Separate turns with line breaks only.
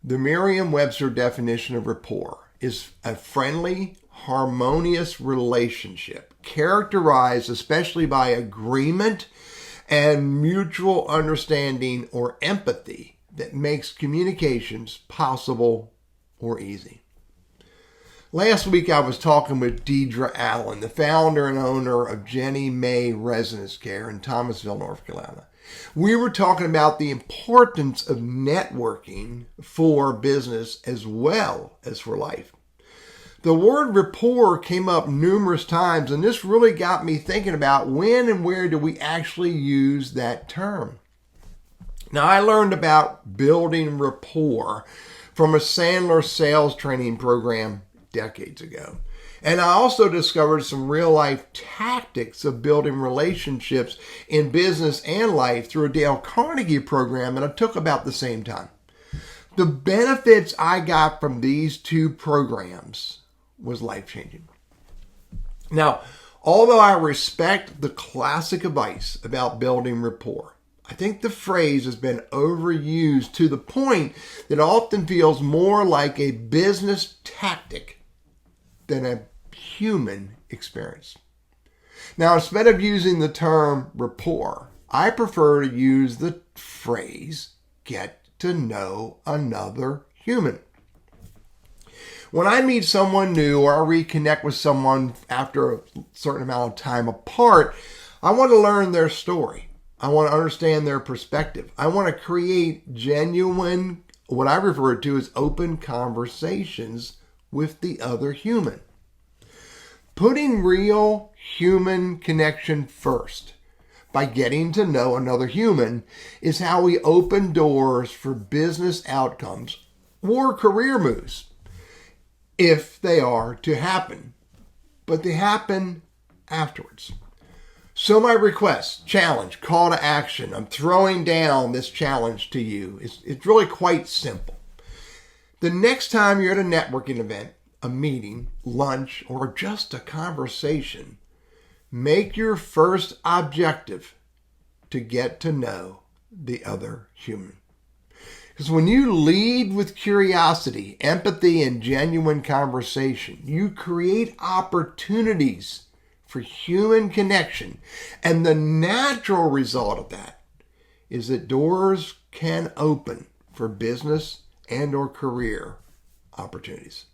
The Merriam-Webster definition of rapport is a friendly, harmonious relationship characterized especially by agreement and mutual understanding or empathy that makes communications possible or easy. Last week I was talking with Deidre Allen, the founder and owner of Jenny May Residence Care in Thomasville, North Carolina. We were talking about the importance of networking for business as well as for life. The word rapport came up numerous times, and this really got me thinking about when and where do we actually use that term. Now, I learned about building rapport from a Sandler sales training program decades ago. And I also discovered some real-life tactics of building relationships in business and life through a Dale Carnegie program that I took about the same time. The benefits I got from these two programs was life-changing. Now, although I respect the classic advice about building rapport, I think the phrase has been overused to the point that it often feels more like a business tactic than a human experience. Now, instead of using the term rapport, I prefer to use the phrase get to know another human. When I meet someone new or I reconnect with someone after a certain amount of time apart, I want to learn their story. I want to understand their perspective. I want to create genuine, what I refer to as open conversations with the other human. Putting real human connection first by getting to know another human is how we open doors for business outcomes or career moves, if they are to happen, but they happen afterwards. So my request, challenge, call to action, I'm throwing down this challenge to you. It's really quite simple. The next time you're at a networking event, a meeting, lunch, or just a conversation, make your first objective to get to know the other human. Because when you lead with curiosity, empathy, and genuine conversation, you create opportunities for human connection. And the natural result of that is that doors can open for business and or career opportunities.